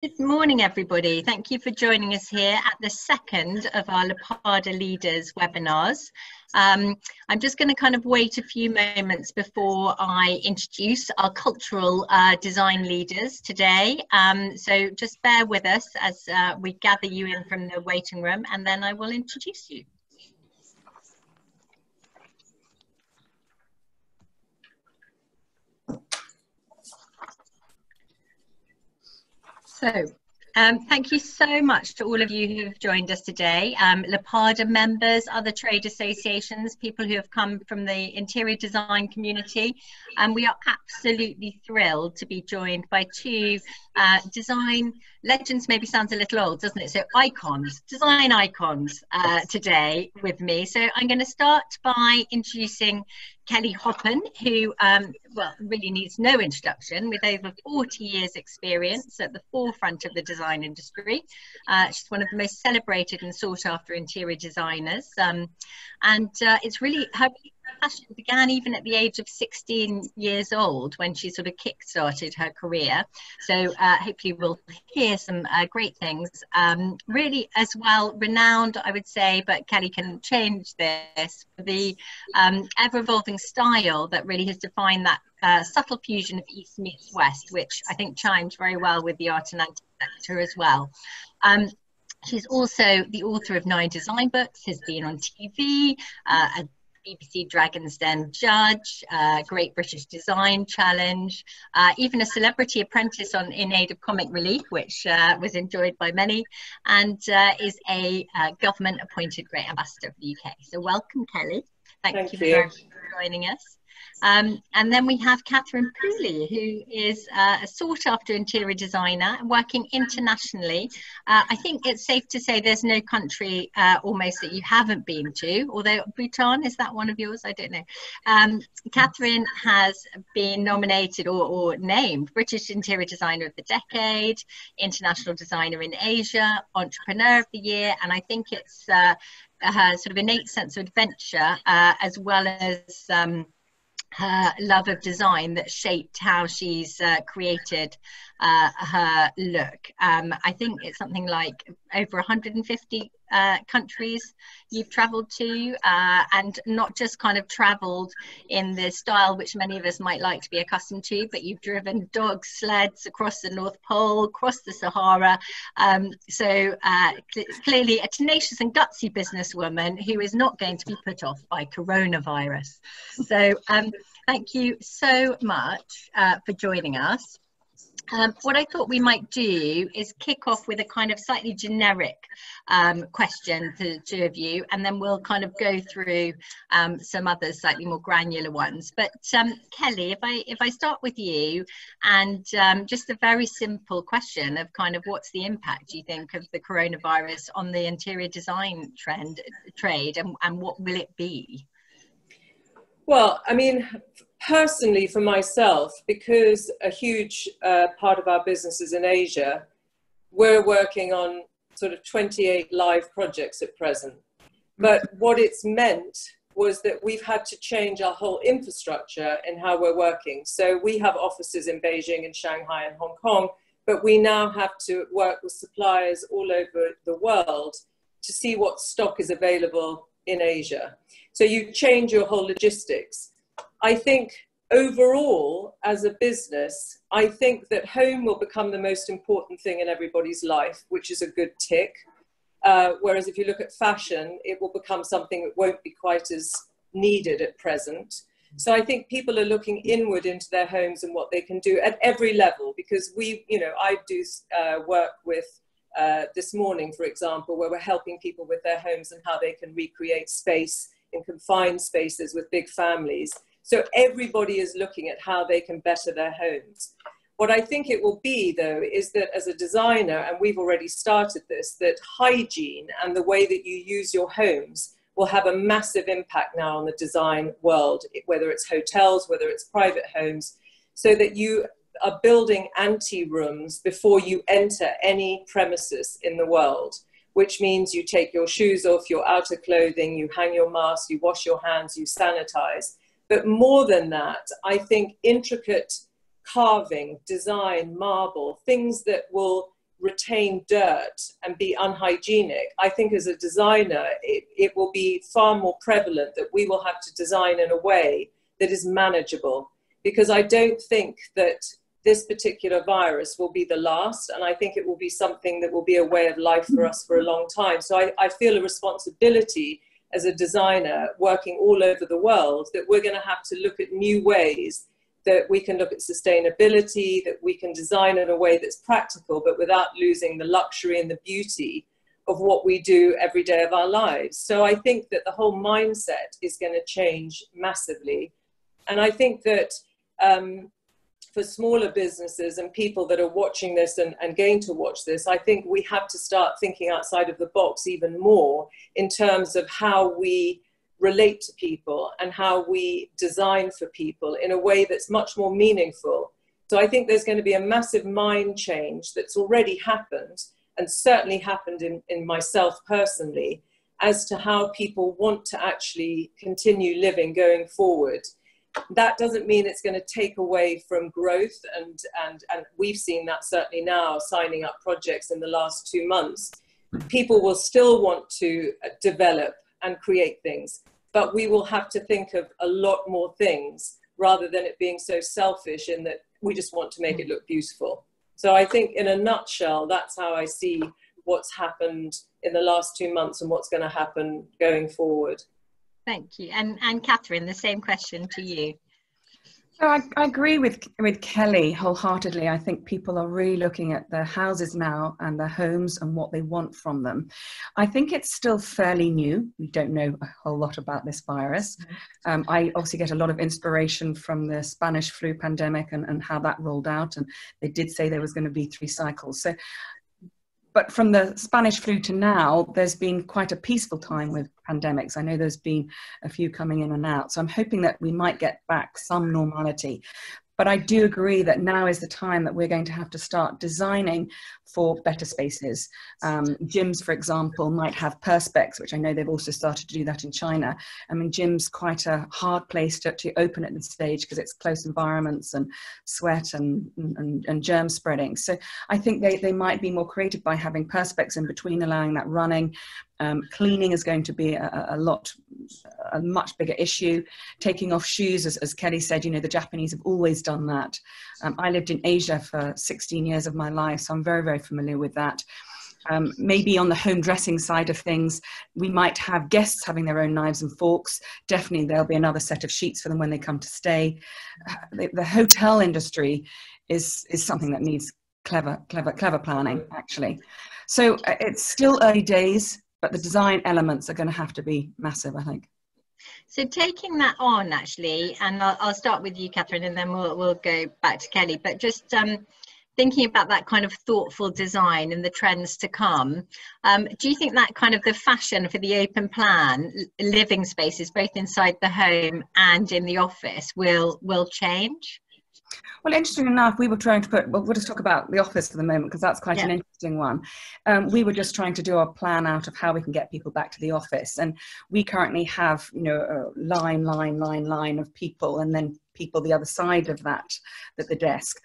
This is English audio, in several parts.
Good morning, everybody. Thank you for joining us here at the second of our LAPADA Leaders webinars. I'm just going to kind of wait a few moments before I introduce our cultural design leaders today. So just bear with us as we gather you in from the waiting room, and then I will introduce you. So, thank you so much to all of you who have joined us today. LAPADA members, other trade associations, people who have come from the interior design community. And we are absolutely thrilled to be joined by two design legends. Maybe sounds a little old, doesn't it? So icons, design icons today with me. So I'm going to start by introducing Kelly Hoppen, who well, really needs no introduction, with over 40 years experience at the forefront of the design industry. She's one of the most celebrated and sought after interior designers. It's really, her passion began even at the age of 16 years old when she sort of kick-started her career. So hopefully we'll hear some great things. Really as well renowned, I would say, but Kelly can change this, the ever-evolving style that really has defined that subtle fusion of East meets West, which I think chimes very well with the art and antique sector as well. She's also the author of 9 design books, has been on TV, a BBC Dragon's Den judge, Great British Design Challenge, even a celebrity apprentice in aid of comic relief, which was enjoyed by many, and is a government appointed Great Ambassador for the UK. So welcome, Kelly. Thank you very much for joining us. And then we have Katharine Pooley, who is a sought-after interior designer working internationally. I think it's safe to say there's no country almost that you haven't been to, although Bhutan, is that one of yours? I don't know. Katharine has been nominated or named British Interior Designer of the Decade, International Designer in Asia, Entrepreneur of the Year, and I think it's her sort of innate sense of adventure as well as her love of design that shaped how she's created her look. I think it's something like over 150 countries you've traveled to, and not just kind of traveled in the style which many of us might like to be accustomed to, but you've driven dog sleds across the North Pole, across the Sahara. So clearly a tenacious and gutsy businesswoman who is not going to be put off by coronavirus. So thank you so much for joining us. What I thought we might do is kick off with a kind of slightly generic question to the two of you, and then we'll kind of go through some other slightly more granular ones. But Kelly, if I start with you, and just a very simple question of kind of what's the impact, you think, of the coronavirus on the interior design trade, and what will it be? Well, I mean, personally for myself, because a huge part of our business is in Asia, we're working on sort of 28 live projects at present. But what it's meant was that we've had to change our whole infrastructure in how we're working. So we have offices in Beijing and Shanghai and Hong Kong, but we now have to work with suppliers all over the world to see what stock is available in Asia. So you change your whole logistics. I think overall, as a business, I think that home will become the most important thing in everybody's life, which is a good tick. Whereas if you look at fashion, it will become something that won't be quite as needed at present. So I think people are looking inward into their homes and what they can do at every level, because I do work with this morning, for example, where we're helping people with their homes and how they can recreate space in confined spaces with big families. So everybody is looking at how they can better their homes. What I think it will be, though, is that as a designer, and we've already started this, that hygiene and the way that you use your homes will have a massive impact now on the design world, whether it's hotels, whether it's private homes, so that you are building ante-rooms before you enter any premises in the world, which means you take your shoes off, your outer clothing, you hang your mask, you wash your hands, you sanitize. But more than that, I think intricate carving, design, marble, things that will retain dirt and be unhygienic, I think as a designer, it will be far more prevalent that we will have to design in a way that is manageable, because I don't think that this particular virus will be the last, and I think it will be something that will be a way of life for us for a long time. So I feel a responsibility as a designer working all over the world that we're going to have to look at new ways that we can look at sustainability, that we can design in a way that's practical, but without losing the luxury and the beauty of what we do every day of our lives. So I think that the whole mindset is going to change massively. And I think that for smaller businesses and people that are watching this and going to watch this, I think we have to start thinking outside of the box even more in terms of how we relate to people and how we design for people in a way that's much more meaningful. So I think there's going to be a massive mind change that's already happened, and certainly happened in myself personally, as to how people want to actually continue living going forward. That doesn't mean it's going to take away from growth, and we've seen that certainly now signing up projects in the last 2 months. People will still want to develop and create things, but we will have to think of a lot more things rather than it being so selfish in that we just want to make it look beautiful. So I think in a nutshell, that's how I see what's happened in the last 2 months and what's going to happen going forward. Thank you. And Katharine, the same question to you. So I agree with Kelly wholeheartedly. I think people are really looking at their houses now and their homes and what they want from them. I think it's still fairly new. We don't know a whole lot about this virus. I obviously get a lot of inspiration from the Spanish flu pandemic and how that rolled out. And they did say there was going to be 3 cycles. So, but from the Spanish flu to now, there's been quite a peaceful time with pandemics. I know there's been a few coming in and out. So I'm hoping that we might get back some normality. But I do agree that now is the time that we're going to have to start designing for better spaces. Gyms, for example, might have perspex, which I know they've also started to do that in China. I mean, gym's quite a hard place to open at this stage because it's close environments and sweat and germ spreading. So I think they might be more creative by having perspex in between, allowing that running. Cleaning is going to be a much bigger issue. Taking off shoes, as Kelly said, you know, the Japanese have always done that. I lived in Asia for 16 years of my life, so I'm very, very familiar with that. Maybe on the home dressing side of things, we might have guests having their own knives and forks. Definitely there'll be another set of sheets for them when they come to stay. The hotel industry is something that needs clever planning, actually. So it's still early days, but the design elements are going to have to be massive, I think. So taking that on, actually, and I'll start with you, Katharine, and then we'll go back to Kelly, but just thinking about that kind of thoughtful design and the trends to come, do you think that kind of the fashion for the open plan living spaces, both inside the home and in the office, will change? Well, interesting enough, we were trying to we'll just talk about the office for the moment, because that's quite an interesting one. We were just trying to do a plan out of how we can get people back to the office. And we currently have, you know, a line of people, and then people the other side of that at the desk.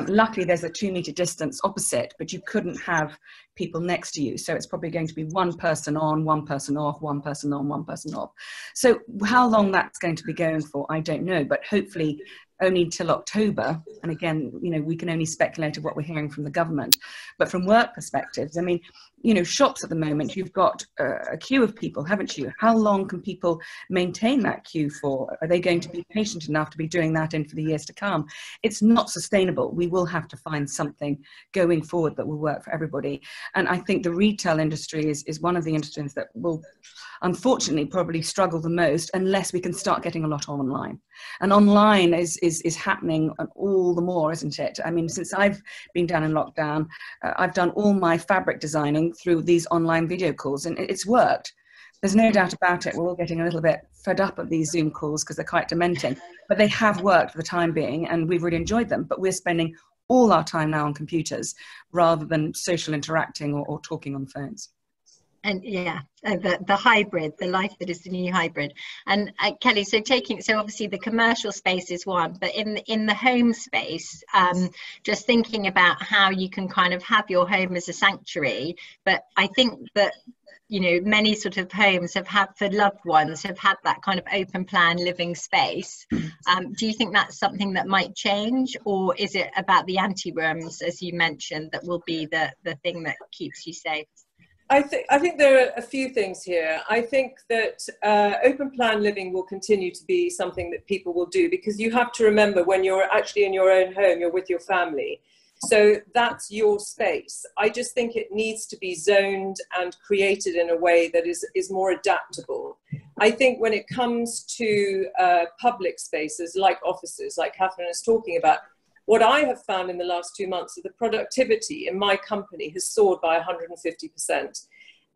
Luckily, there's a 2-meter distance opposite, but you couldn't have people next to you. So it's probably going to be one person on, one person off, one person on, one person off. So how long that's going to be going for, I don't know, but hopefully only till October. And again, you know, we can only speculate of what we're hearing from the government. But from work perspectives, I mean, you know, shops at the moment, you've got a queue of people, haven't you? How long can people maintain that queue for? Are they going to be patient enough to be doing that in for the years to come? It's not sustainable. We will have to find something going forward that will work for everybody. And I think the retail industry is one of the industries that will, unfortunately, probably struggle the most unless we can start getting a lot online. And online is happening all the more, isn't it? I mean, since I've been down in lockdown, I've done all my fabric designing through these online video calls, and it's worked. There's no doubt about it. We're all getting a little bit fed up of these Zoom calls because they're quite dementing, but they have worked for the time being, and we've really enjoyed them. But we're spending all our time now on computers rather than social interacting or talking on the phones. And yeah, the hybrid, the life that is the new hybrid. And Kelly, so obviously the commercial space is one, but in the home space, just thinking about how you can kind of have your home as a sanctuary. But I think that, you know, many sort of homes have had, for loved ones, have had that kind of open plan living space. Do you think that's something that might change, or is it about the anterooms, as you mentioned, that will be the thing that keeps you safe? I think there are a few things here. I think that open plan living will continue to be something that people will do, because you have to remember, when you're actually in your own home, you're with your family. So that's your space. I just think it needs to be zoned and created in a way that is more adaptable. I think when it comes to public spaces like offices, like Katharine is talking about, what I have found in the last 2 months is the productivity in my company has soared by 150%.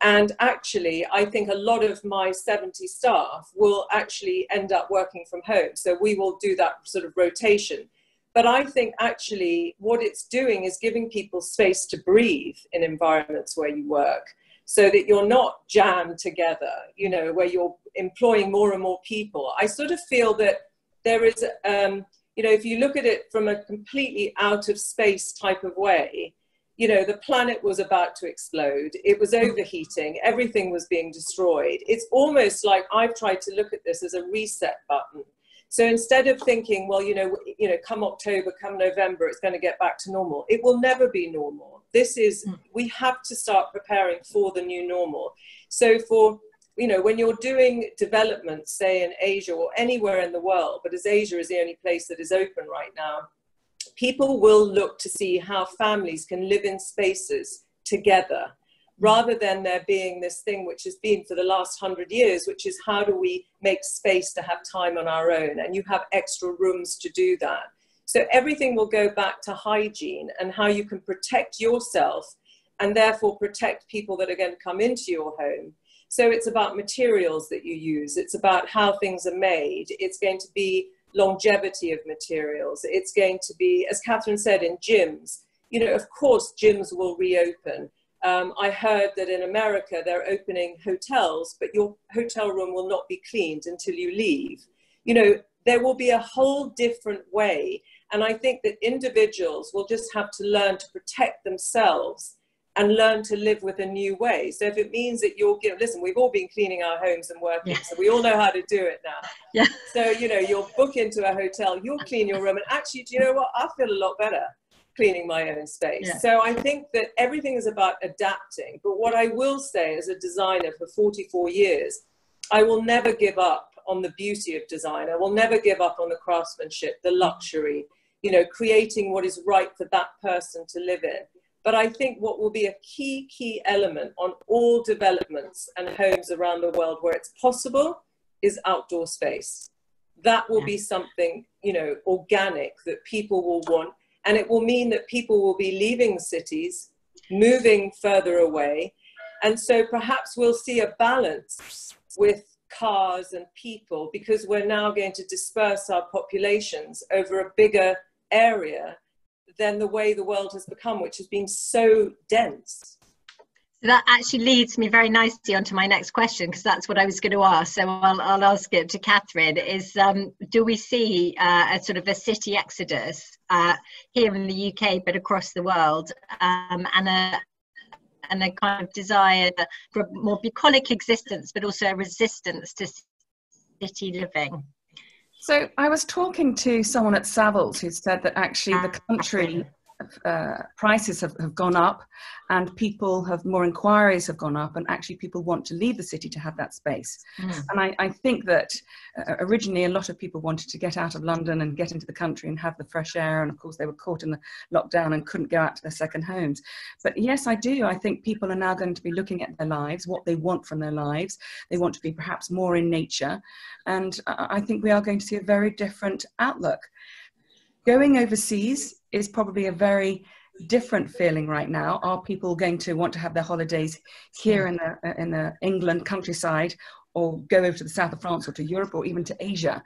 And actually, I think a lot of my 70 staff will actually end up working from home. So we will do that sort of rotation. But I think actually what it's doing is giving people space to breathe in environments where you work, so that you're not jammed together, you know, where you're employing more and more people. I sort of feel that there is, you know, if you look at it from a completely out of space type of way, you know, the planet was about to explode. It was overheating. Everything was being destroyed. It's almost like I've tried to look at this as a reset button. So instead of thinking, well, you know, come October, come November, it's going to get back to normal. It will never be normal. This is, we have to start preparing for the new normal. So for, you know, when you're doing development, say in Asia or anywhere in the world, but as Asia is the only place that is open right now, people will look to see how families can live in spaces together, rather than there being this thing which has been for the last 100 years, which is how do we make space to have time on our own? And you have extra rooms to do that. So everything will go back to hygiene and how you can protect yourself and therefore protect people that are going to come into your home. So it's about materials that you use. It's about how things are made. It's going to be longevity of materials. It's going to be, as Katharine said, in gyms, you know, of course, gyms will reopen. I heard that in America, they're opening hotels, but your hotel room will not be cleaned until you leave. You know, there will be a whole different way. And I think that individuals will just have to learn to protect themselves and learn to live with a new way. So if it means that you're, you know, listen, we've all been cleaning our homes and working, so we all know how to do it now. Yeah. So, you know, you'll book into a hotel, you'll clean your room, and actually, do you know what? I feel a lot better cleaning my own space. Yeah. So I think that everything is about adapting. But what I will say as a designer for 44 years, I will never give up on the beauty of design. I will never give up on the craftsmanship, the luxury, you know, creating what is right for that person to live in. But I think what will be a key element on all developments and homes around the world where it's possible is outdoor space. That will be something, you know, organic that people will want. And it will mean that people will be leaving cities, moving further away. And so perhaps we'll see a balance with cars and people, because we're now going to disperse our populations over a bigger area than the way the world has become, which has been so dense. So that actually leads me very nicely onto my next question, because that's what I was going to ask. So I'll ask it to Katharine. Is do we see a sort of a city exodus here in the UK, but across the world, and a kind of desire for a more bucolic existence, but also a resistance to city living? So I was talking to someone at Savills who said that actually the country prices have gone up, and people have more inquiries have gone up, and actually people want to leave the city to have that space. And I think that originally a lot of people wanted to get out of London and get into the country and have the fresh air, and of course they were caught in the lockdown and couldn't go out to their second homes. But yes, I do. I think people are now going to be looking at their lives, what they want from their lives. They want to be perhaps more in nature, and I think we are going to see a very different outlook. Going overseas is probably a very different feeling right now. Are people going to want to have their holidays here in the England countryside, or go over to the south of France or to Europe or even to Asia?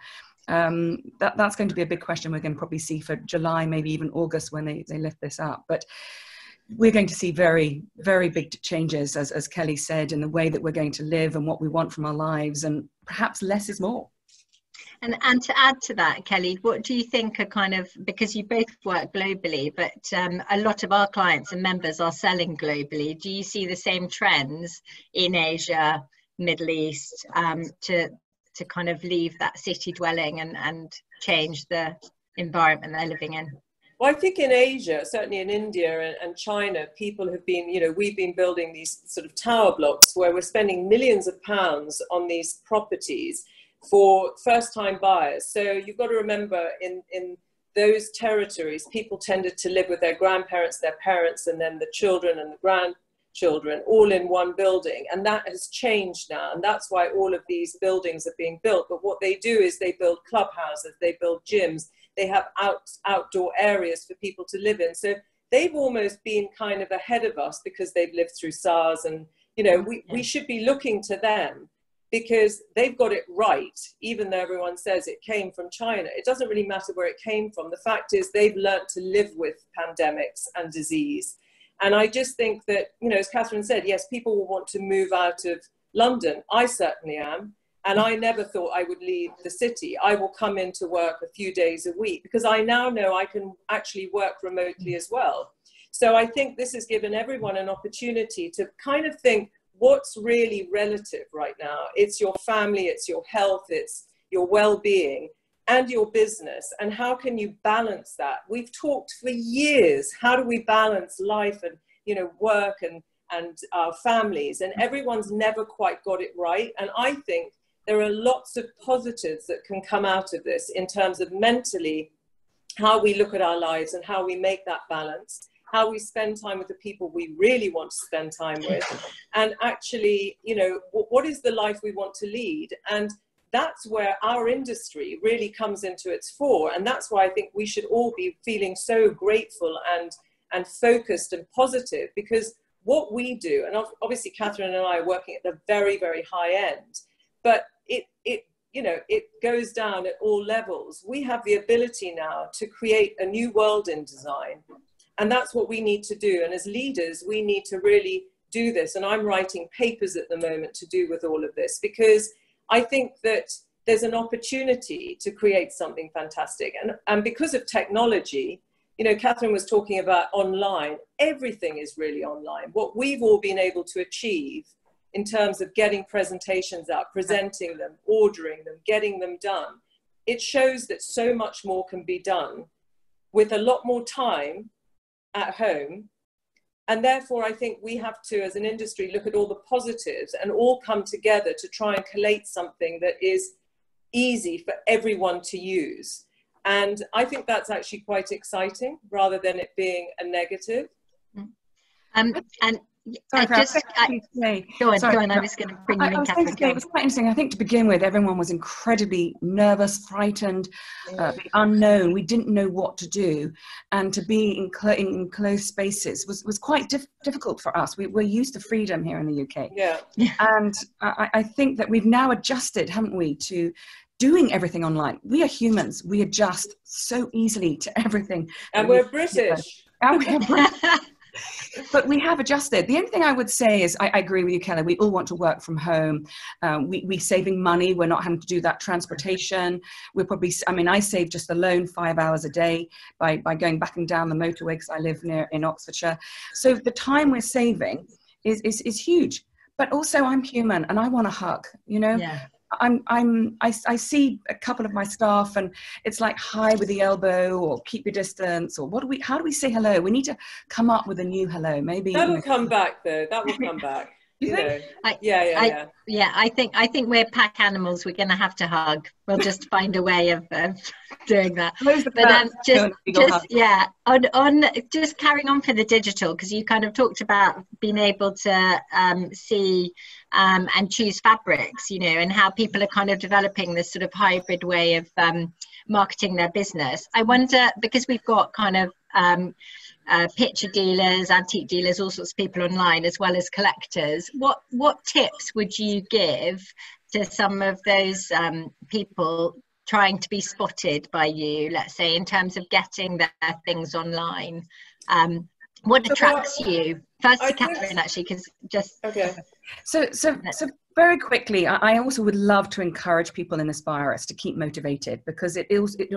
That's going to be a big question we're going to probably see for July, maybe even August, when they lift this up. But we're going to see very, very big changes, as Kelly said, in the way that we're going to live and what we want from our lives, and perhaps less is more. And to add to that, Kelly, what do you think are kind of, because you both work globally, but a lot of our clients and members are selling globally. Do you see the same trends in Asia, Middle East, to kind of leave that city dwelling and change the environment they're living in? Well, I think in Asia, certainly in India and China, people have been, you know, we've been building these sort of tower blocks where we're spending millions of pounds on these properties for first-time buyers. So you've got to remember, in those territories, people tended to live with their grandparents, their parents, and then the children and the grandchildren all in one building. And that has changed now. And that's why all of these buildings are being built. But what they do is they build clubhouses, they build gyms, they have outdoor areas for people to live in. So they've almost been kind of ahead of us because they've lived through SARS. And, you know, we should be looking to them, because they've got it right, even though everyone says it came from China. It doesn't really matter where it came from. The fact is they've learnt to live with pandemics and disease. And I just think that, you know, as Katharine said, yes, people will want to move out of London. I certainly am. And I never thought I would leave the city. I will come into work a few days a week because I now know I can actually work remotely as well. So I think this has given everyone an opportunity to kind of think, what's really relative right now? It's your family, it's your health, it's your well-being and your business. And how can you balance that? We've talked for years, how do we balance life and, you know, work and our families? And everyone's never quite got it right. And I think there are lots of positives that can come out of this in terms of mentally, how we look at our lives and how we make that balance, how we spend time with the people we really want to spend time with, and actually, you know, what is the life we want to lead? And that's where our industry really comes into its fore. And that's why I think we should all be feeling so grateful and focused and positive, because what we do, and obviously Katharine and I are working at the very, very high end, but it you know, it goes down at all levels. We have the ability now to create a new world in design. And that's what we need to do. And as leaders, we need to really do this. And I'm writing papers at the moment to do with all of this, because I think that there's an opportunity to create something fantastic. And because of technology, you know, Katharine was talking about online. Everything is really online. What we've all been able to achieve in terms of getting presentations out, presenting them, ordering them, getting them done, it shows that so much more can be done with a lot more time at home. And therefore, I think we have to, as an industry, look at all the positives and all come together to try and collate something that is easy for everyone to use. And I think that's actually quite exciting, rather than it being a negative. And Sorry, go on. I was going to bring you in, Katharine. It was quite interesting. I think to begin with, everyone was incredibly nervous, frightened, the unknown. We didn't know what to do. And to be in closed spaces was quite difficult for us. We're used to freedom here in the UK. Yeah. And I think that we've now adjusted, haven't we, to doing everything online. We are humans. We adjust so easily to everything. And we're British. And we're British. But we have adjusted. The only thing I would say is, I agree with you, Kelly, we all want to work from home. We're saving money. We're not having to do that transportation. We're probably, I mean, I save just alone 5 hours a day by going back and down the motorway, because I live near in Oxfordshire. So the time we're saving is huge. But also I'm human and I want a hug, you know? Yeah. I see a couple of my staff and it's like hi with the elbow or keep your distance, or how do we say hello? We need to come up with a new hello. Maybe that will come back though. That will come back. You think? Yeah. I think we're pack animals. We're going to have to hug. We'll just find a way of doing that. But just carrying on for the digital, because you kind of talked about being able to see and choose fabrics, you know, and how people are kind of developing this sort of hybrid way of marketing their business. I wonder, because we've got kind of picture dealers, antique dealers, all sorts of people online, as well as collectors. What tips would you give to some of those people trying to be spotted by you, let's say, in terms of getting their things online? What So attracts you? First I to think, Katharine, actually, because just... okay. So very quickly, I also would love to encourage people and inspire us to keep motivated, because it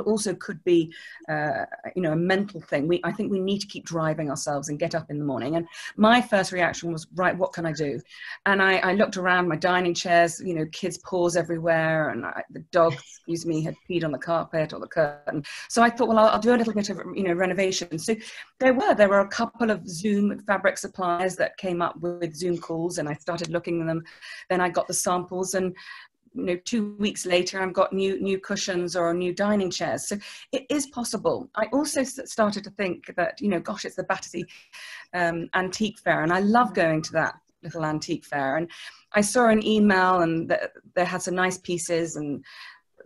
also could be, you know, a mental thing. I think we need to keep driving ourselves and get up in the morning. And my first reaction was, right, what can I do? And I looked around my dining chairs, you know, kids' paws everywhere, and the dog, excuse me, had peed on the carpet or the curtain. So I thought, well, I'll do a little bit of, you know, renovation. So there were a couple of Zoom fabric suppliers that came up with Zoom calls, and I started looking at them. Then I got the samples, and you know, 2 weeks later I've got new cushions or new dining chairs. So it is possible. I also started to think that, you know, gosh, it's the Battersea antique fair, and I love going to that little antique fair. And I saw an email, and they had some nice pieces, and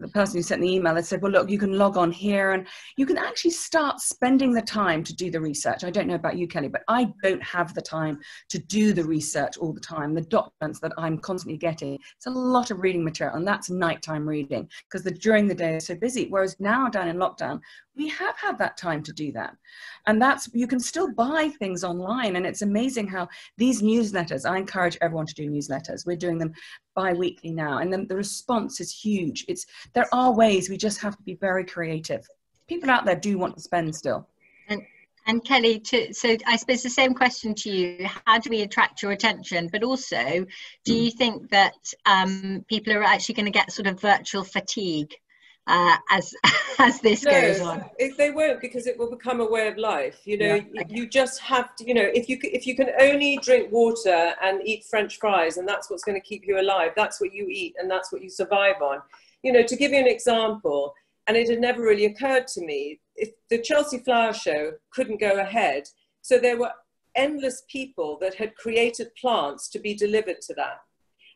the person who sent the email had said, well, look, you can log on here and you can actually start spending the time to do the research. I don't know about you, Kelly, but I don't have the time to do the research all the time. The documents that I'm constantly getting, it's a lot of reading material, and that's nighttime reading, because during the day is so busy. Whereas now, down in lockdown, we have had that time to do that. And you can still buy things online. And it's amazing how these newsletters, I encourage everyone to do newsletters. We're doing them bi-weekly now, and then the response is huge. There are ways, we just have to be very creative. People out there do want to spend still. And Kelly, so I suppose the same question to you: how do we attract your attention? But also, do you think that people are actually going to get sort of virtual fatigue as this goes on? They won't, because it will become a way of life. You know, you just have to, you know, if you can only drink water and eat French fries, and that's what's going to keep you alive, that's what you eat and that's what you survive on. You know, to give you an example, and it had never really occurred to me, if the Chelsea Flower Show couldn't go ahead, so there were endless people that had created plants to be delivered to that.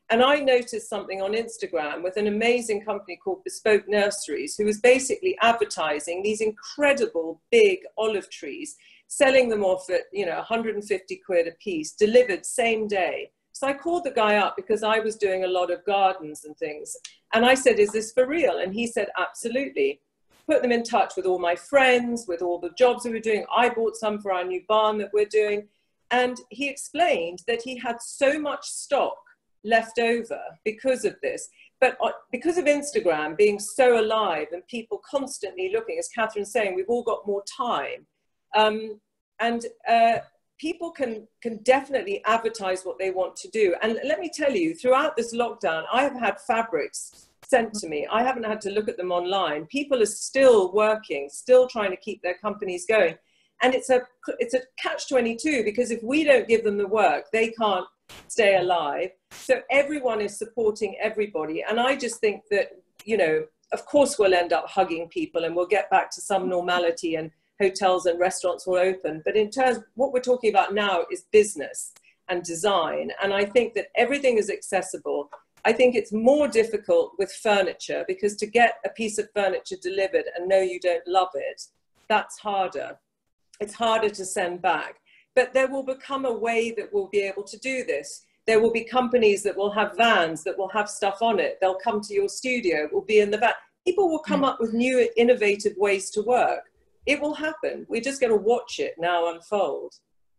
And I noticed something on Instagram with an amazing company called Bespoke Nurseries, who was basically advertising these incredible big olive trees, selling them off at, you know, 150 quid a piece, delivered same day. So I called the guy up, because I was doing a lot of gardens and things. And I said, is this for real? And he said, absolutely. Put them in touch with all my friends, with all the jobs we were doing. I bought some for our new barn that we're doing. And he explained that he had so much stock left over because of this. But because of Instagram being so alive and people constantly looking, as Katharine's saying, we've all got more time. People can definitely advertise what they want to do. And let me tell you, throughout this lockdown, I have had fabrics sent to me. I haven't had to look at them online. People are still working, still trying to keep their companies going. And it's a catch-22, because if we don't give them the work, they can't stay alive. So everyone is supporting everybody. And I just think that, you know, of course we'll end up hugging people and we'll get back to some normality, and hotels and restaurants will open. But in terms, what we're talking about now is business and design. And I think that everything is accessible. I think it's more difficult with furniture, because to get a piece of furniture delivered and know you don't love it, that's harder. It's harder to send back. But there will become a way that we'll be able to do this. There will be companies that will have vans that will have stuff on it. They'll come to your studio, it will be in the van. People will come up with new innovative ways to work. It will happen. We're just going to watch it now unfold.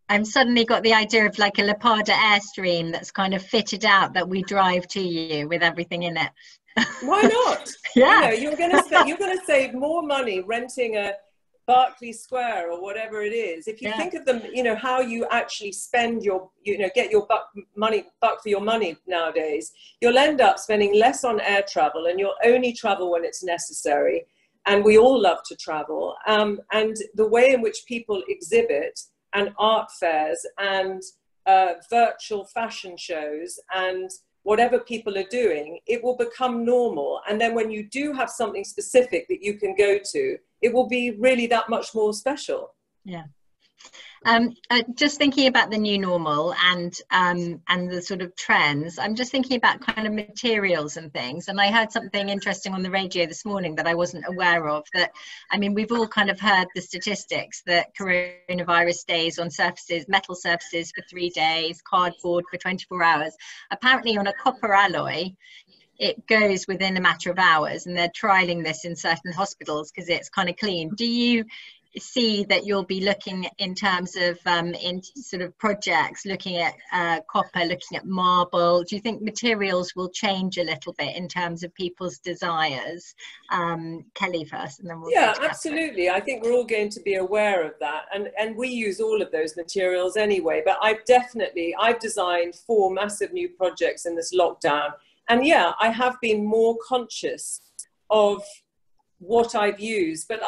I've suddenly got the idea of like a LAPADA Airstream that's kind of fitted out, that we drive to you with everything in it. Why not? Yeah. You know, you're going to save more money renting a Berkeley Square or whatever it is. If you think of them, you know, how you actually spend your, you know, get your buck for your money nowadays, you'll end up spending less on air travel, and you'll only travel when it's necessary. And we all love to travel. And the way in which people exhibit, and art fairs, and virtual fashion shows, and whatever people are doing, it will become normal. And then when you do have something specific that you can go to, it will be really that much more special. Yeah. Just thinking about the new normal and the sort of trends, I'm just thinking about kind of materials and things. And I heard something interesting on the radio this morning that I wasn't aware of. That, I mean, we've all kind of heard the statistics that coronavirus stays on surfaces, metal surfaces, for 3 days, cardboard for 24 hours. Apparently on a copper alloy, it goes within a matter of hours, and they're trialing this in certain hospitals because it's kind of clean. see that you'll be looking in terms of in sort of projects, looking at copper, looking at marble? Do you think materials will change a little bit in terms of people's desires? Kelly first, and then we'll Yeah, go to absolutely. I think we're all going to be aware of that, and we use all of those materials anyway. But I've designed 4 massive new projects in this lockdown, and yeah, I have been more conscious of what I've used, but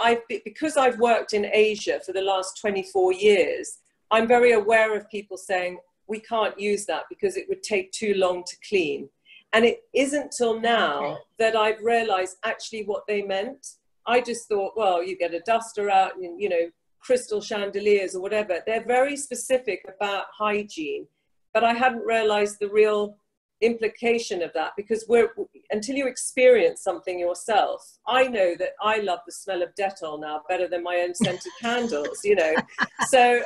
because I've worked in Asia for the last 24 years, I'm very aware of people saying we can't use that because it would take too long to clean. And it isn't till now that I've realized actually what they meant. I just thought, well, you get a duster out and, you know, crystal chandeliers or whatever. They're very specific about hygiene, but I hadn't realized the real implication of that, because until you experience something yourself. I know that I love the smell of Dettol now better than my own scented candles, you know. So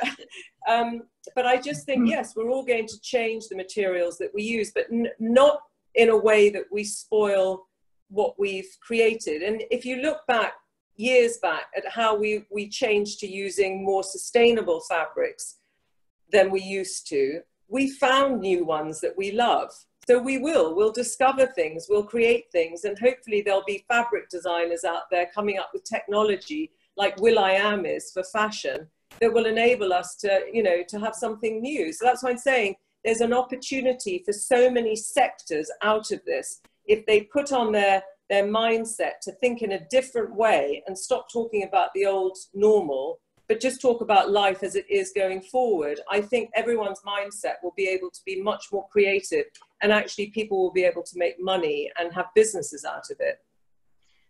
but I just think, yes, we're all going to change the materials that we use, but not in a way that we spoil what we've created. And if you look back years back at how we changed to using more sustainable fabrics than we used to, we found new ones that we love. So we'll discover things, we'll create things, and hopefully there'll be fabric designers out there coming up with technology like will.i.am is for fashion that will enable us to, you know, to have something new. So that's why I'm saying there's an opportunity for so many sectors out of this. If they put on their mindset to think in a different way and stop talking about the old normal, but just talk about life as it is going forward, I think everyone's mindset will be able to be much more creative, and actually people will be able to make money and have businesses out of it.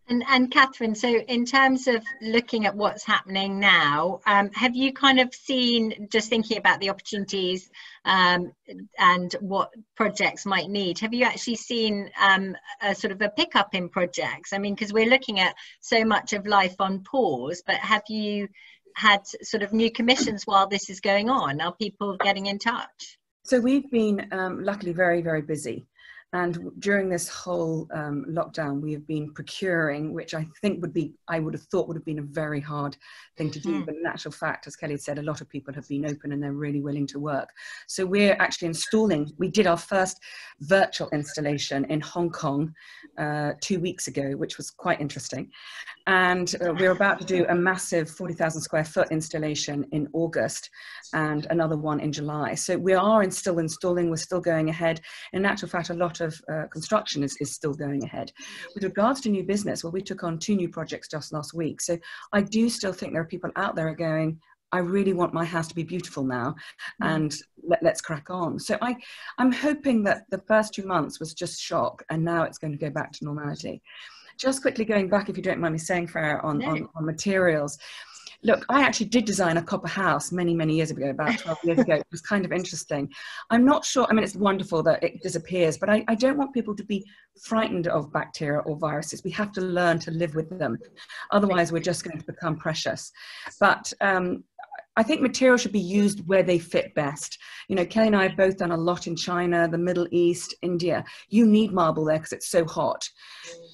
And Katharine, so in terms of looking at what's happening now, have you kind of seen, just thinking about the opportunities and what projects might need, have you actually seen a sort of a pickup in projects? I mean, because we're looking at so much of life on pause, but have you had sort of new commissions while this is going on? Are people getting in touch? So we've been luckily very, very busy. And during this whole lockdown, we have been procuring, which I think I would have thought would have been a very hard thing to do. But in actual fact, as Kelly said, a lot of people have been open and they're really willing to work. So we're actually installing, we did our first virtual installation in Hong Kong 2 weeks ago, which was quite interesting. And we're about to do a massive 40,000 square foot installation in August and another one in July. So we are still installing, we're still going ahead. In actual fact, a lot of construction is still going ahead. With regards to new business, well, we took on 2 new projects just last week. So I do still think there are people out there going, I really want my house to be beautiful now, and let's crack on. So I'm hoping that the first 2 months was just shock, and now it's going to go back to normality. Just quickly going back, if you don't mind me saying, Freya, on materials. Look, I actually did design a copper house many, many years ago, about 12 years ago. It was kind of interesting. I'm not sure, I mean, it's wonderful that it disappears, but I don't want people to be frightened of bacteria or viruses. We have to learn to live with them. Otherwise, we're just going to become precious. But I think materials should be used where they fit best. You know, Kelly and I have both done a lot in China, the Middle East, India. You need marble there because it's so hot.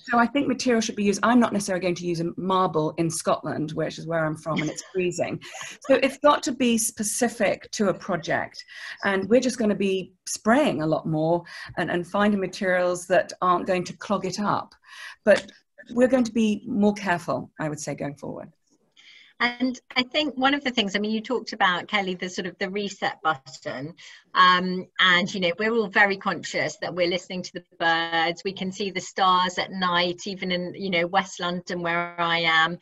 So I think material should be used. I'm not necessarily going to use a marble in Scotland, which is where I'm from, and it's freezing. So it's got to be specific to a project. And we're just going to be spraying a lot more and finding materials that aren't going to clog it up. But we're going to be more careful, I would say, going forward. And I think one of the things, I mean, you talked about, Kelly, the sort of the reset button, and, you know, we're all very conscious that we're listening to the birds. We can see the stars at night, even in, you know, West London where I am.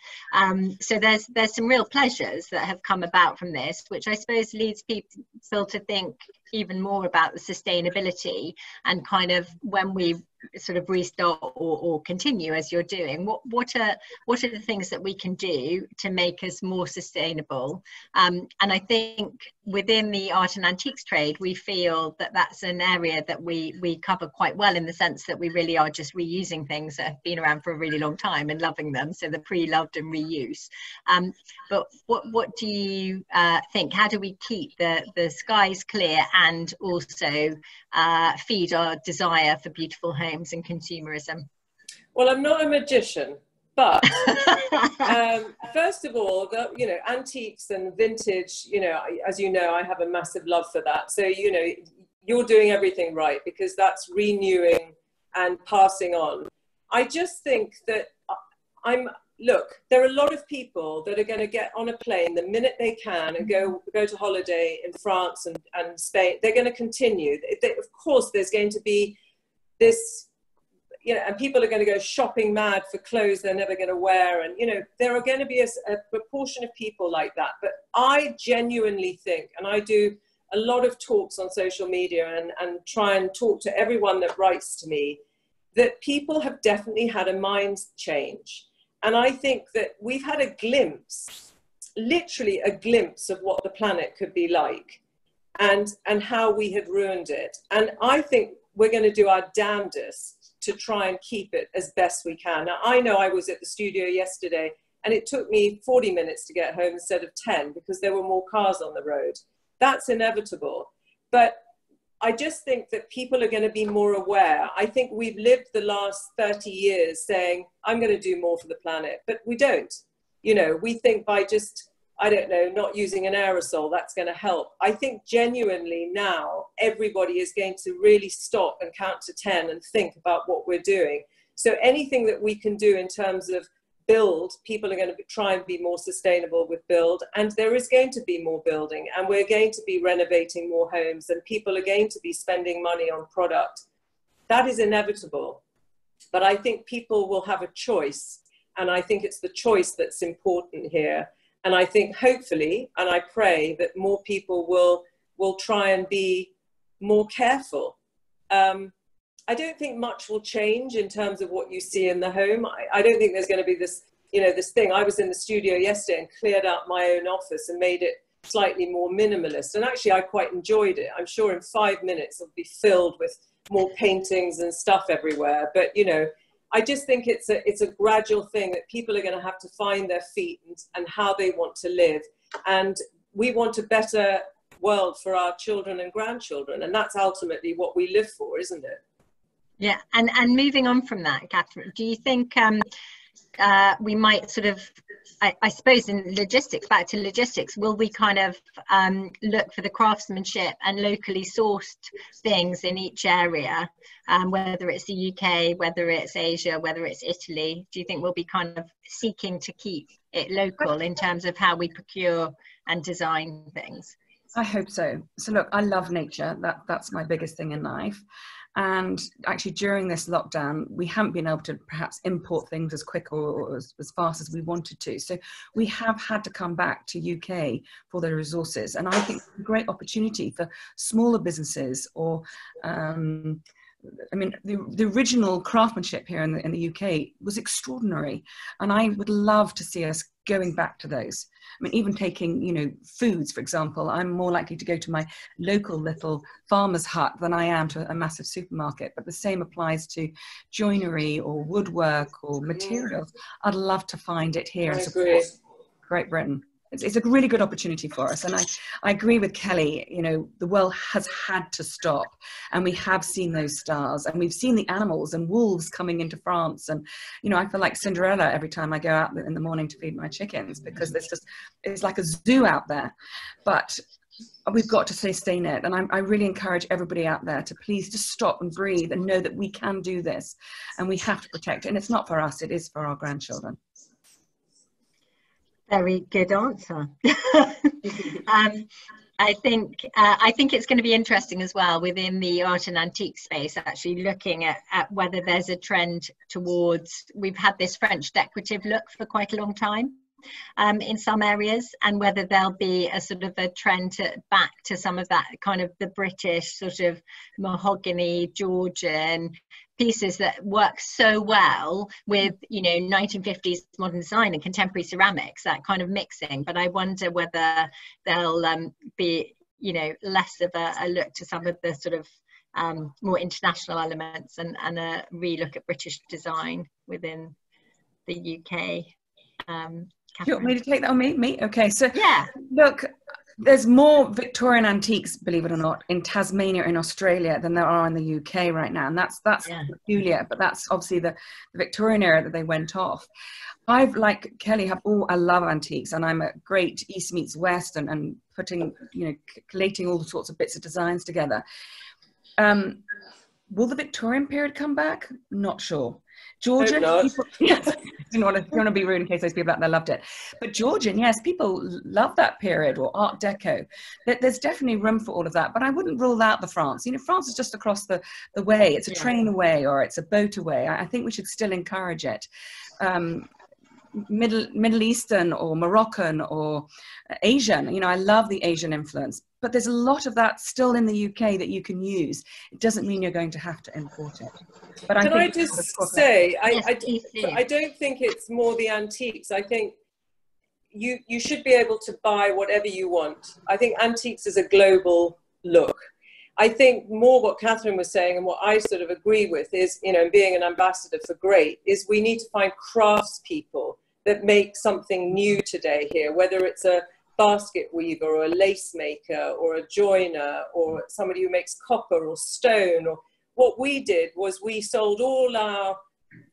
So there's some real pleasures that have come about from this, which I suppose leads people to think even more about the sustainability, and kind of when we sort of restart or continue as you're doing, what are the things that we can do to make us more sustainable? And I think within the art and antiques trade, we feel that that's an area that we cover quite well, in the sense that we really are just reusing things that have been around for a really long time and loving them, so the pre-loved and reuse. But what do you think? How do we keep the skies clear and also feed our desire for beautiful homes and consumerism? Well, I'm not a magician, But first of all, you know, antiques and vintage, you know, as you know, I have a massive love for that. So, you know, you're doing everything right, because that's renewing and passing on. I just think that look, there are a lot of people that are going to get on a plane the minute they can and go to holiday in France and Spain. They're going to continue. Of course, there's going to be this, you know, and people are going to go shopping mad for clothes they're never going to wear. And, you know, there are going to be a proportion of people like that. But I genuinely think, and I do a lot of talks on social media and try and talk to everyone that writes to me, that people have definitely had a mind change. And I think that we've had a glimpse, literally a glimpse of what the planet could be like and how we had ruined it. And I think we're going to do our damnedest to try and keep it as best we can. Now, I know I was at the studio yesterday and it took me 40 minutes to get home instead of 10 because there were more cars on the road. That's inevitable. But I just think that people are going to be more aware. I think we've lived the last 30 years saying, I'm going to do more for the planet, but we don't. You know, we think by just, I don't know, not using an aerosol, that's going to help. I think genuinely now everybody is going to really stop and count to 10 and think about what we're doing. So anything that we can do in terms of build, people are going to try and be more sustainable with build, and there is going to be more building, and we're going to be renovating more homes, and people are going to be spending money on product. That is inevitable, but I think people will have a choice, and I think it's the choice that's important here. And I think hopefully, and I pray that more people will try and be more careful. I don't think much will change in terms of what you see in the home. I don't think there's going to be this, you know, this thing. I was in the studio yesterday and cleared out my own office and made it slightly more minimalist. And actually, I quite enjoyed it. I'm sure in 5 minutes it'll be filled with more paintings and stuff everywhere. But, you know, I just think it's a gradual thing that people are going to have to find their feet and how they want to live. And we want a better world for our children and grandchildren. And that's ultimately what we live for, isn't it? Yeah, and moving on from that, Katharine, do you think we might sort of, I suppose in logistics, back to logistics, will we kind of look for the craftsmanship and locally sourced things in each area, whether it's the UK, whether it's Asia, whether it's Italy? Do you think we'll be kind of seeking to keep it local in terms of how we procure and design things? I hope so. So look, I love nature. That's my biggest thing in life. And actually during this lockdown, we haven't been able to perhaps import things as quick or as fast as we wanted to. So we have had to come back to UK for the resources. And I think it's a great opportunity for smaller businesses or, I mean, the original craftsmanship here in the UK was extraordinary. And I would love to see us going back to those. I mean, even taking, you know, foods, for example, I'm more likely to go to my local little farmer's hut than I am to a massive supermarket. But the same applies to joinery or woodwork or materials. I'd love to find it here and support Great Britain. It's a really good opportunity for us. And I agree with Kelly, you know, the world has had to stop. And we have seen those stars and we've seen the animals and wolves coming into France. And, you know, I feel like Cinderella every time I go out in the morning to feed my chickens because it's like a zoo out there. But we've got to sustain it. And I really encourage everybody out there to please just stop and breathe and know that we can do this and we have to protect it. And it's not for us, it is for our grandchildren. Very good answer. I think it's going to be interesting as well within the art and antique space, actually looking at whether there's a trend towards, we've had this French decorative look for quite a long time in some areas, and whether there'll be a sort of a trend back to some of that kind of the British sort of mahogany, Georgian pieces that work so well with, you know, 1950s modern design and contemporary ceramics, that kind of mixing. But I wonder whether there'll be, you know, less of a look to some of the sort of more international elements and a re-look at British design within the UK. Do you want me to take that on me? Okay, so yeah, look, There's more Victorian antiques, believe it or not, in Tasmania in Australia than there are in the UK right now. And that's peculiar, but that's obviously the Victorian era that they went off. I've, like Kelly, I love antiques, and I'm a great East meets West and putting, collating all sorts of bits of designs together. Will the Victorian period come back? Not sure. Georgian, people, yes, don't want to be rude in case those people out there loved it. But Georgian, yes, people love that period, or Art Deco. There's definitely room for all of that, but I wouldn't rule out the France. France is just across the way. It's a train away, or it's a boat away. I think we should still encourage it. Middle Eastern or Moroccan or Asian, I love the Asian influence, but there's a lot of that still in the UK that you can use. It doesn't mean you're going to have to import it. But I don't think it's more the antiques. I think you should be able to buy whatever you want. I think antiques is a global look. I think more what Katharine was saying, and what I sort of agree with, is, being an ambassador for great, is we need to find craftspeople that make something new today here, whether it's a basket weaver or a lace maker or a joiner or somebody who makes copper or stone. Or what we did was we sold all our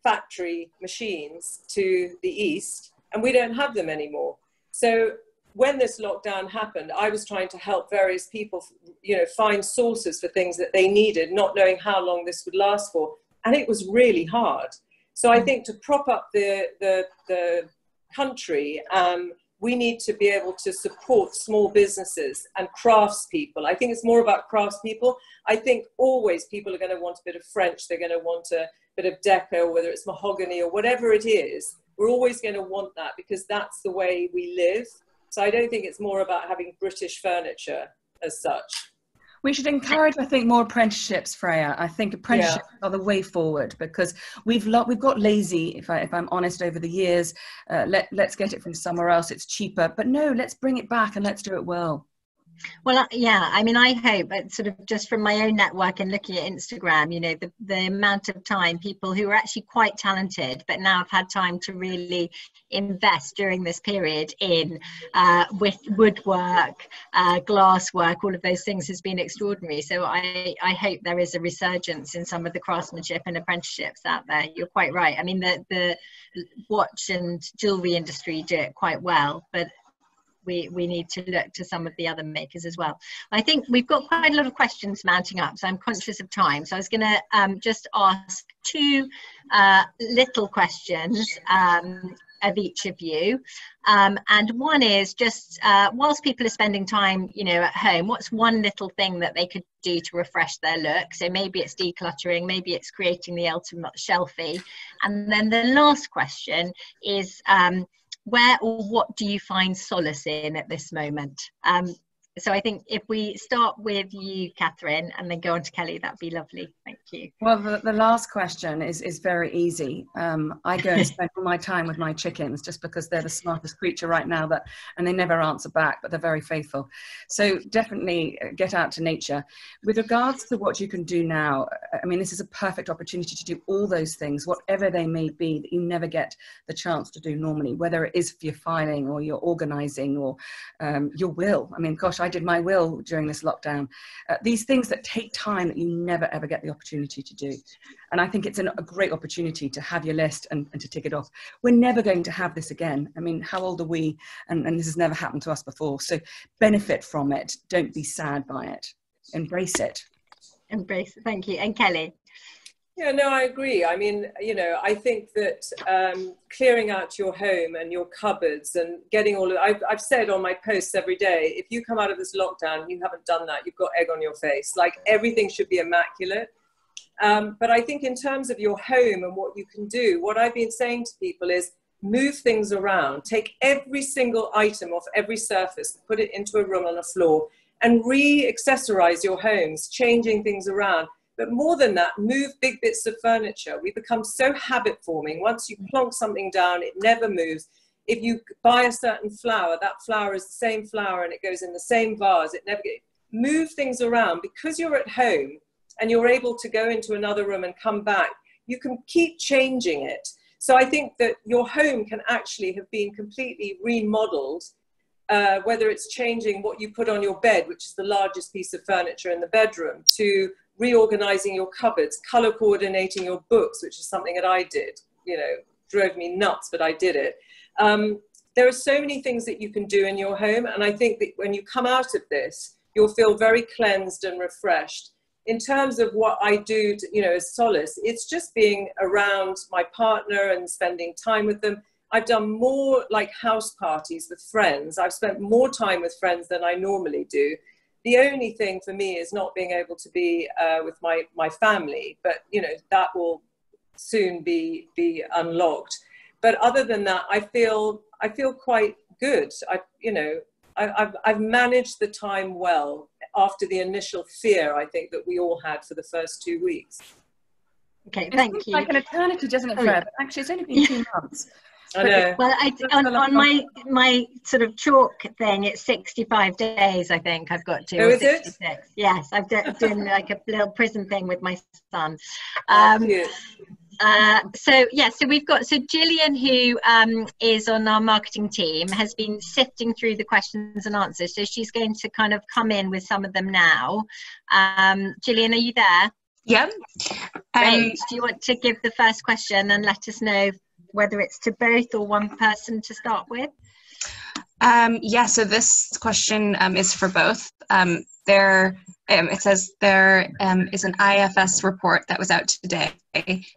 factory machines to the East, and we don't have them anymore. So when this lockdown happened, I was trying to help various people, find sources for things that they needed, not knowing how long this would last for. And it was really hard. So I think to prop up the country, we need to be able to support small businesses and craftspeople. I think it's more about craftspeople. I think always people are going to want a bit of French. They're going to want a bit of deco, whether it's mahogany or whatever it is. We're always going to want that because that's the way we live. So I don't think it's more about having British furniture as such. We should encourage, I think, more apprenticeships, Freya. I think apprenticeships are the way forward, because we've got lazy, if I'm honest, over the years. Let's get it from somewhere else. It's cheaper. But no, let's bring it back and let's do it well. Well, yeah, I mean, I hope, sort of just from my own network and looking at Instagram, the amount of time people who are actually quite talented, but now have had time to really invest during this period in with woodwork, glasswork, all of those things has been extraordinary. So I hope there is a resurgence in some of the craftsmanship and apprenticeships out there. You're quite right. I mean, the watch and jewellery industry do it quite well, but we need to look to some of the other makers as well. I think we've got quite a lot of questions mounting up, so I'm conscious of time. So I was going to just ask two little questions of each of you. And one is just, whilst people are spending time, at home, what's one little thing that they could do to refresh their look? So maybe it's decluttering, maybe it's creating the ultimate shelfie. And then the last question is, where or what do you find solace in at this moment? So I think if we start with you, Katharine, and then go on to Kelly, that'd be lovely. Thank you. Well, the last question is very easy. I go and spend all my time with my chickens just because they're the smartest creature right now, and they never answer back, but they're very faithful. So definitely get out to nature. With regards to what you can do now, I mean, this is a perfect opportunity to do all those things, whatever they may be, that you never get the chance to do normally, whether it is for your filing or your organising or your will. I mean, gosh, I did my will during this lockdown. These things that take time that you never ever get the opportunity to do. And I think it's a great opportunity to have your list and to tick it off. We're never going to have this again. I mean, how old are we? And this has never happened to us before. So benefit from it. Don't be sad by it. Embrace it. Embrace it. Thank you. And Kelly? Yeah, no, I agree. I mean, I think that clearing out your home and your cupboards and getting all of, I've said on my posts every day, if you come out of this lockdown and you haven't done that, you've got egg on your face. Like, everything should be immaculate. But I think in terms of your home and what you can do, what I've been saying to people is move things around, take every single item off every surface, put it into a room on a floor, and re-accessorize your homes, changing things around. But more than that, move big bits of furniture. We become so habit forming. Once you plonk something down, it never moves. If you buy a certain flower, that flower is the same flower and it goes in the same vase. It never gets. Move things around. Because you're at home and you're able to go into another room and come back, you can keep changing it. So I think that your home can actually have been completely remodeled whether it's changing what you put on your bed, which is the largest piece of furniture in the bedroom, to reorganizing your cupboards, color coordinating your books, which is something that I did, you know, drove me nuts, but I did it. There are so many things that you can do in your home. And I think that when you come out of this, you'll feel very cleansed and refreshed. In terms of what I do, to, you know, as solace, it's just being around my partner and spending time with them. I've done more like house parties with friends. I've spent more time with friends than I normally do. The only thing for me is not being able to be with my family, but you know, that will soon be unlocked. But other than that, I feel quite good. I've managed the time well after the initial fear, I think, that we all had for the first 2 weeks. Okay, thank you. It's like an eternity, doesn't it, Fred? Actually, it's only been 2 months. I know. Well, on my sort of chalk thing, it's 65 days, I think I've got to. Oh, is 66. it? Yes, I've done like a little prison thing with my son. So we've got, so Gillian, who is on our marketing team, has been sifting through the questions and answers. So she's going to kind of come in with some of them now. Gillian, are you there? Yeah. Great. Do you want to give the first question and let us know whether it's to both or one person to start with? Yeah, so this question is for both. It says there is an IFS report that was out today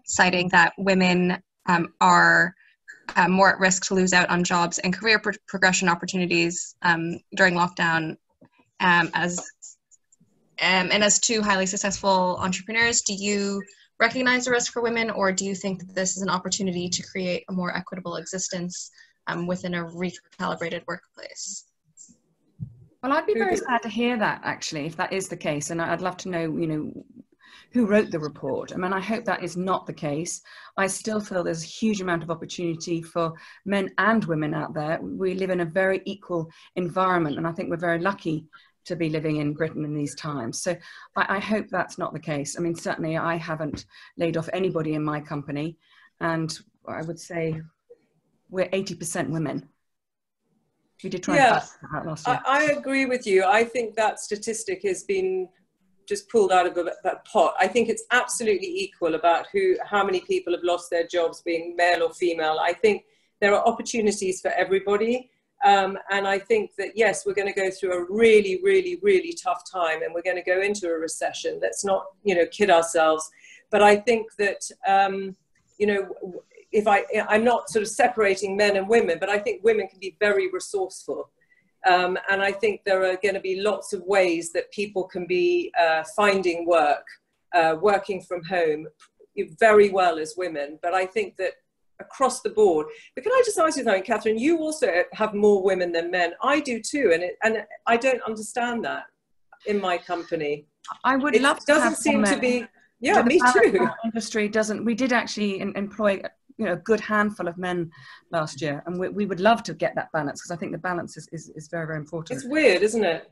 citing that women are more at risk to lose out on jobs and career progression opportunities during lockdown. As two highly successful entrepreneurs, do you recognize the risk for women, or do you think that this is an opportunity to create a more equitable existence within a recalibrated workplace? Well, I'd be very sad to hear that, actually, if that is the case. And I'd love to know, you know, who wrote the report. I mean, I hope that is not the case. I still feel there's a huge amount of opportunity for men and women out there. We live in a very equal environment, and I think we're very lucky to be living in Britain in these times. So I hope that's not the case. I mean, certainly I haven't laid off anybody in my company, and I would say we're 80% women. We did try and that last year. I agree with you. I think that statistic has been just pulled out of that pot. I think it's absolutely equal about how many people have lost their jobs, being male or female. I think there are opportunities for everybody. And I think that, yes, we're going to go through a really, really, really tough time, and we're going to go into a recession. Let's not, you know, kid ourselves. But I think that, you know, I'm not sort of separating men and women, but I think women can be very resourceful. And I think there are going to be lots of ways that people can be finding work, working from home very well as women. But I think that across the board, but can I just ask you something, Katharine? You also have more women than men. I do too, and I don't understand that in my company. I would love to have seem to be. Yeah, me too. Our industry doesn't. We did actually employ, you know, a good handful of men last year, and we would love to get that balance, because I think the balance is very, very important. It's weird, isn't it?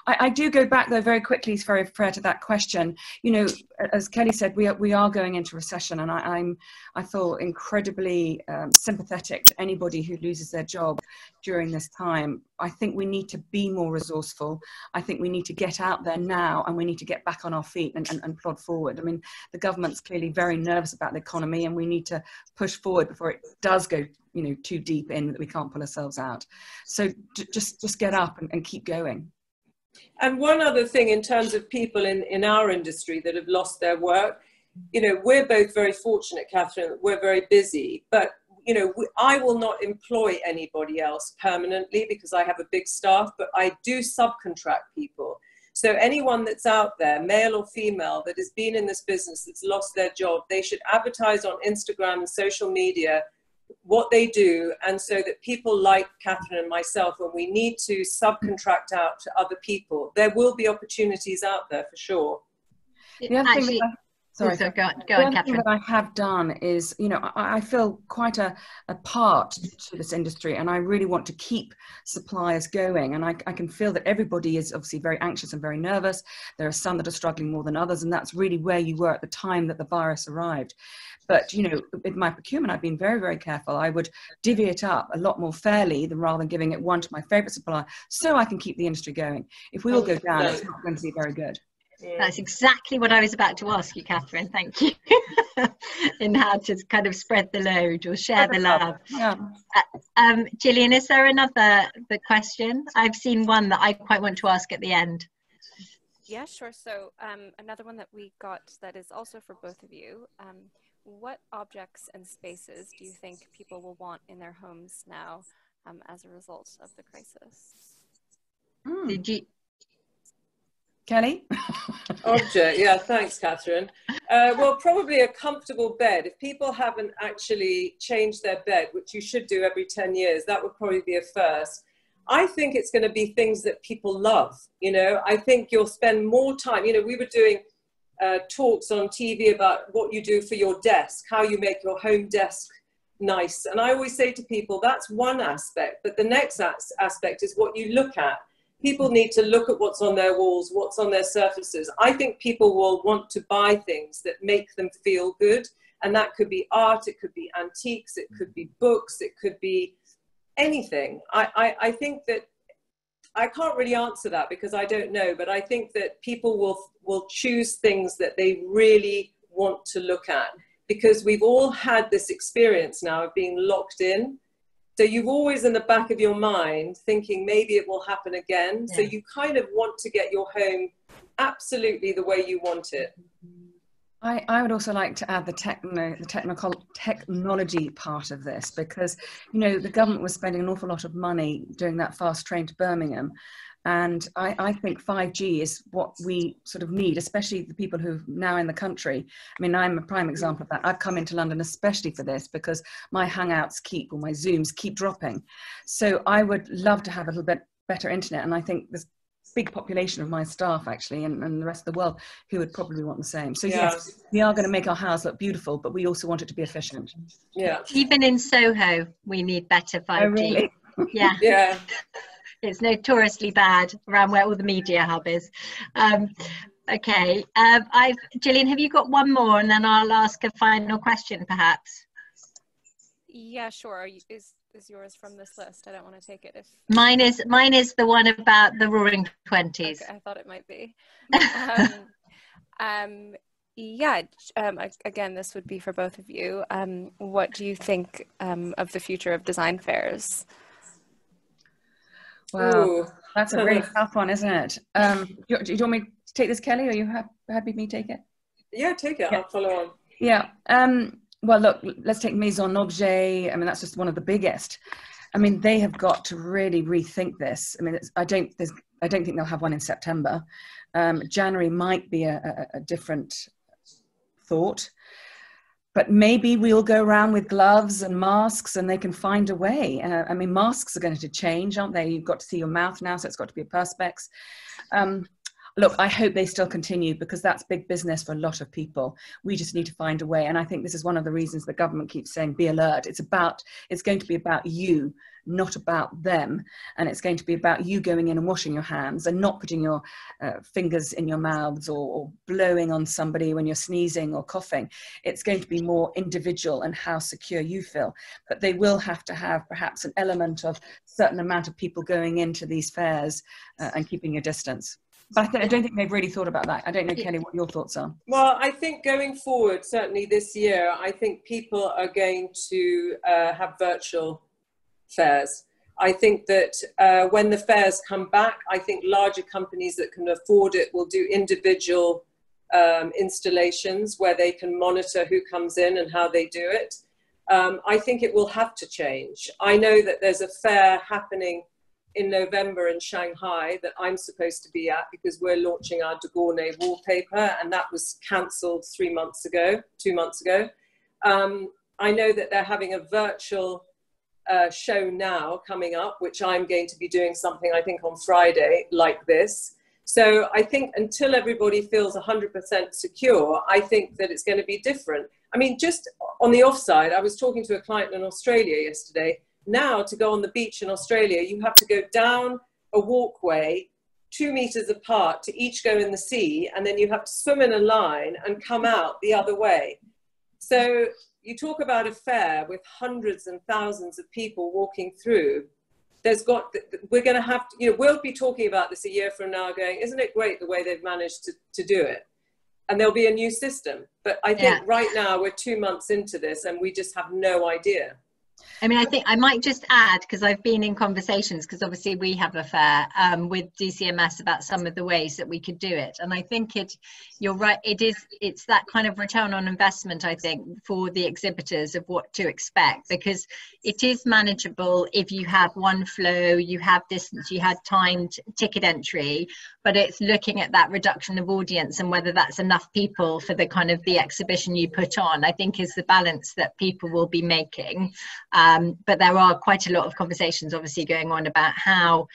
I do go back though very quickly, Freya, to that question. You know, as Kelly said, we are going into recession, and I feel incredibly sympathetic to anybody who loses their job during this time. I think we need to be more resourceful. I think we need to get out there now, and we need to get back on our feet and plod forward. I mean, the government's clearly very nervous about the economy, and we need to push forward before it does go, you know, too deep in that we can't pull ourselves out. So just get up and keep going. And one other thing in terms of people in our industry that have lost their work, you know, we're both very fortunate, Katharine, we're very busy, but you know, I will not employ anybody else permanently because I have a big staff, but I do subcontract people. So anyone that's out there, male or female, that has been in this business, that's lost their job, they should advertise on Instagram and social media what they do, and so that people like Katharine and myself, when we need to subcontract out to other people, there will be opportunities out there for sure. Sorry. Also, go on, One thing Katharine. that I have done is, you know, I feel quite a part to this industry, and I really want to keep suppliers going. And I can feel that everybody is obviously very anxious and very nervous. There are some that are struggling more than others, and that's really where you were at the time that the virus arrived. But, you know, with my procurement, I've been very, very careful. I would divvy it up a lot more fairly rather than giving it one to my favorite supplier, so I can keep the industry going. If we all go down, it's not going to be very good. That's exactly what I was about to ask you, Katharine. Thank you. In how to kind of spread the load or share the love. Yeah. Gillian, is there another question? I've seen one that I quite want to ask at the end. Yeah, sure. So another one that we got that is also for both of you. What objects and spaces do you think people will want in their homes now as a result of the crisis? Did you? Kelly? Object, yeah, thanks, Katharine. Well, probably a comfortable bed. If people haven't actually changed their bed, which you should do every 10 years, that would probably be a first. I think it's going to be things that people love. You know, I think you'll spend more time. You know, we were doing talks on TV about what you do for your desk, how you make your home desk nice. And I always say to people, that's one aspect, but the next aspect is what you look at. People need to look at what's on their walls, what's on their surfaces. I think people will want to buy things that make them feel good. And that could be art, it could be antiques, it could be books, it could be anything. I think that, I can't really answer that because I don't know, but I think that people will choose things that they really want to look at, because we've all had this experience now of being locked in. So you've always in the back of your mind thinking maybe it will happen again. Yeah. So you kind of want to get your home absolutely the way you want it. I would also like to add the technology part of this, because, you know, the government was spending an awful lot of money doing that fast train to Birmingham. And I think 5G is what we sort of need, especially the people who are now in the country. I mean, I'm a prime example of that. I've come into London especially for this because my Hangouts or my Zooms keep dropping. So I would love to have a little bit better internet. And I think there's a big population of my staff actually and the rest of the world who would probably want the same. So yeah. Yes, we are going to make our house look beautiful, but we also want it to be efficient. Yeah. Even in Soho, we need better 5G. Oh, really? Yeah. Yeah. It's notoriously bad around where all the media hub is. Okay, Gillian, have you got one more, and then I'll ask a final question, perhaps? Yeah, sure. Is yours from this list? I don't want to take it if mine is the one about the Roaring Twenties. Okay, I thought it might be. Yeah. Again, this would be for both of you. What do you think of the future of design fairs? Wow, ooh, that's a really tough one, isn't it? Do you want me to take this, Kelly, or are you happy with me to take it? Yeah, take it. Yeah. I'll follow on. Yeah. Well, look, let's take Maison Objet. I mean, that's just one of the biggest. I mean, they have got to really rethink this. I mean, I don't think they'll have one in September. January might be a different thought. But maybe we'll go around with gloves and masks and they can find a way. I mean, masks are going to change, aren't they? You've got to see your mouth now, so it's got to be a perspex. Look, I hope they still continue because that's big business for a lot of people. We just need to find a way. And I think this is one of the reasons the government keeps saying, be alert. It's going to be about you, not about them. And it's going to be about you going in and washing your hands and not putting your fingers in your mouths or blowing on somebody when you're sneezing or coughing. It's going to be more individual and how secure you feel. But they will have to have perhaps an element of certain amount of people going into these fairs and keeping your distance. But I don't think they've really thought about that. I don't know, Kelly, what your thoughts are. Well, I think going forward, certainly this year, I think people are going to have virtual fairs. I think that when the fairs come back, I think larger companies that can afford it will do individual installations where they can monitor who comes in and how they do it. I think it will have to change. I know that there's a fair happening in November in Shanghai that I'm supposed to be at because we're launching our de Gournay wallpaper, and that was cancelled 2 months ago. I know that they're having a virtual show now coming up, which I'm going to be doing something, I think, on Friday like this. So I think until everybody feels 100% secure, I think that it's going to be different. I mean, just on the offside, I was talking to a client in Australia yesterday. Now, to go on the beach in Australia, you have to go down a walkway 2 meters apart to each go in the sea, and then you have to swim in a line and come out the other way. So you talk about a fair with hundreds and thousands of people walking through. We're going to have to, you know, we'll be talking about this a year from now going, isn't it great the way they've managed to do it? And there'll be a new system. But I think right now we're 2 months into this and we just have no idea. I mean, I think I might just add, because I've been in conversations, because obviously we have a fair with DCMS about some of the ways that we could do it. And I think you're right, it's that kind of return on investment, I think, for the exhibitors of what to expect, because it is manageable if you have one flow, you have distance, you had timed ticket entry, but it's looking at that reduction of audience and whether that's enough people for the kind of the exhibition you put on, I think is the balance that people will be making. But there are quite a lot of conversations obviously going on about how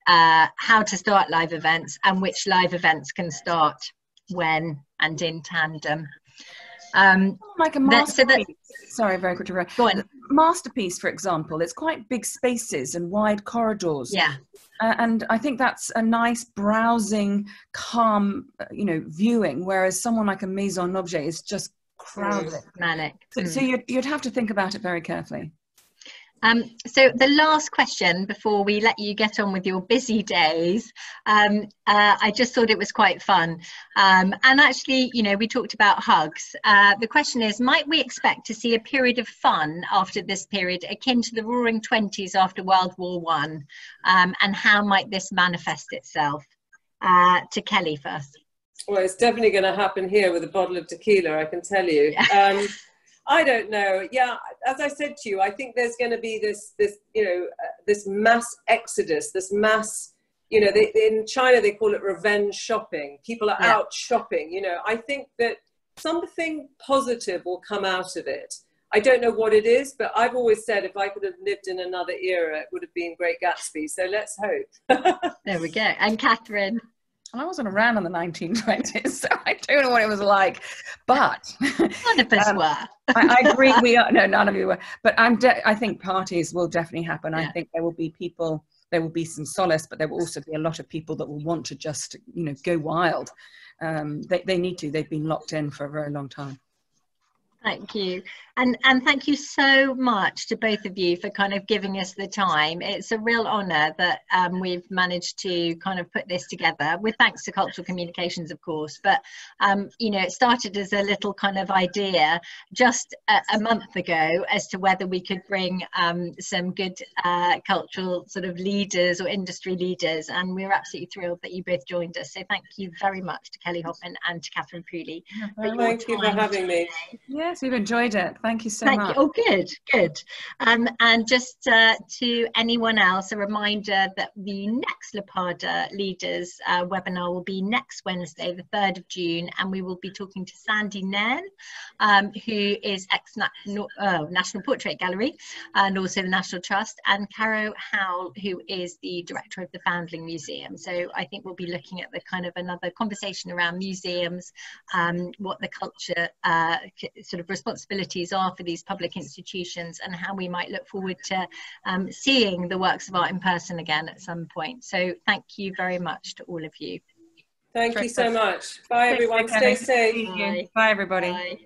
to start live events and which live events can start when and in tandem. Like a masterpiece. Sorry, very quickly. Go on. Masterpiece, for example, it's quite big spaces and wide corridors. Yeah. And I think that's a nice browsing, calm, viewing, whereas someone like a mise en objet is just crowded. Manic. So you'd have to think about it very carefully. So the last question before we let you get on with your busy days, I just thought it was quite fun. And actually, we talked about hugs. The question is, might we expect to see a period of fun after this period akin to the Roaring Twenties after World War I? And how might this manifest itself? To Kelly first. Well, it's definitely going to happen here with a bottle of tequila, I can tell you. Yeah. I don't know. Yeah, as I said to you, I think there's going to be this mass exodus, this mass, in China they call it revenge shopping. People are out shopping. I think that something positive will come out of it. I don't know what it is, but I've always said if I could have lived in another era, it would have been Great Gatsby. So let's hope. There we go. And Katharine? I wasn't around in the 1920s, so I don't know what it was like. But none of us were. I agree. No, none of you were. But I think parties will definitely happen. Yeah. I think there will be people. There will be some solace, but there will also be a lot of people that will want to just, go wild. They need to. They've been locked in for a very long time. Thank you. And thank you so much to both of you for kind of giving us the time. It's a real honour that we've managed to kind of put this together, with thanks to Cultural Communications, of course. But, it started as a little kind of idea just a month ago as to whether we could bring some good cultural sort of leaders or industry leaders. And we're absolutely thrilled that you both joined us. So thank you very much to Kelly Hoppen and to Katharine Pooley. Thank you for having me. Yes, we've enjoyed it. Thank you so much. Oh, good. And just to anyone else, a reminder that the next LAPADA Leaders webinar will be next Wednesday, the 3rd of June, and we will be talking to Sandy Nairn, who is ex-National Portrait Gallery and also the National Trust, and Caro Howell, who is the director of the Foundling Museum. So I think we'll be looking at the kind of another conversation around museums, what the culture sort of responsibilities are for these public institutions, and how we might look forward to seeing the works of art in person again at some point. So thank you very much to all of you. Thank you so much. Bye everyone. Stay safe. Bye everybody. Bye.